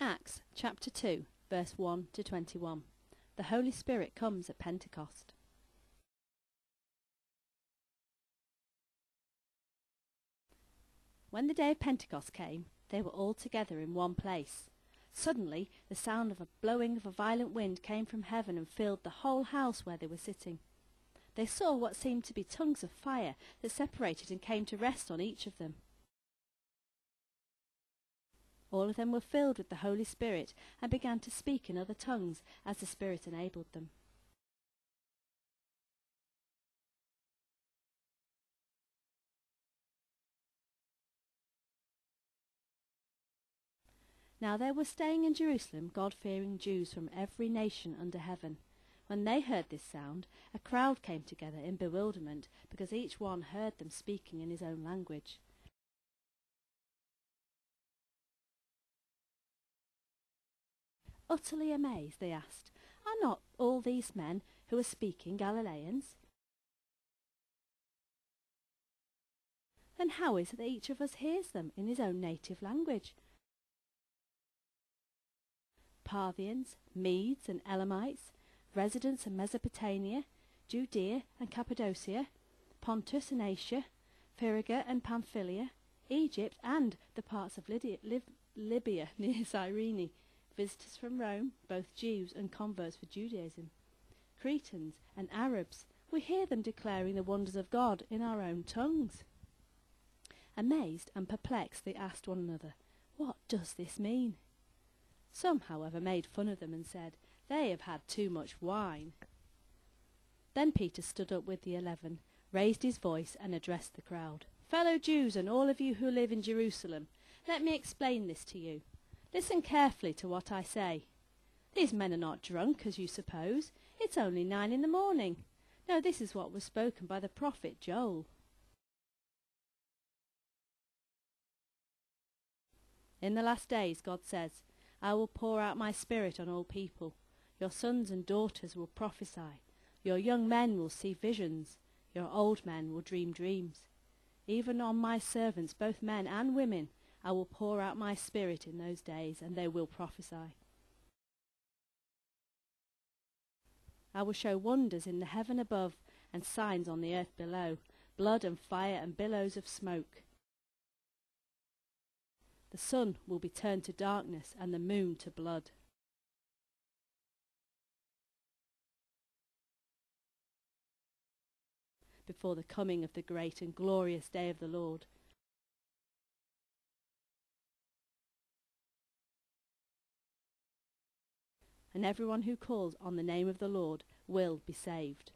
Acts chapter 2, verse 1 to 21. The Holy Spirit comes at Pentecost. When the day of Pentecost came, they were all together in one place. Suddenly the sound of a blowing of a violent wind came from heaven and filled the whole house where they were sitting. They saw what seemed to be tongues of fire that separated and came to rest on each of them. All of them were filled with the Holy Spirit and began to speak in other tongues as the Spirit enabled them. Now there were staying in Jerusalem God-fearing Jews from every nation under heaven. When they heard this sound, a crowd came together in bewilderment, because each one heard them speaking in his own language. Utterly amazed, they asked, "Are not all these men who are speaking Galileans? Then how is it that each of us hears them in his own native language? Parthians, Medes and Elamites, residents of Mesopotamia, Judea and Cappadocia, Pontus and Asia, Phrygia and Pamphylia, Egypt and the parts of Libya near Cyrene, visitors from Rome, both Jews and converts for Judaism, Cretans and Arabs, we hear them declaring the wonders of God in our own tongues." Amazed and perplexed, they asked one another, "What does this mean?" Some, however, made fun of them and said, "They have had too much wine." Then Peter stood up with the 11, raised his voice and addressed the crowd. "Fellow Jews and all of you who live in Jerusalem, let me explain this to you. Listen carefully to what I say. These men are not drunk, as you suppose. It's only 9 a.m. No, this is what was spoken by the prophet Joel. In the last days, God says, I will pour out my spirit on all people. Your sons and daughters will prophesy. Your young men will see visions. Your old men will dream dreams. Even on my servants, both men and women, I will pour out my spirit in those days, and they will prophesy. I will show wonders in the heaven above and signs on the earth below, blood and fire and billows of smoke. The sun will be turned to darkness and the moon to blood, before the coming of the great and glorious day of the Lord. And everyone who calls on the name of the Lord will be saved."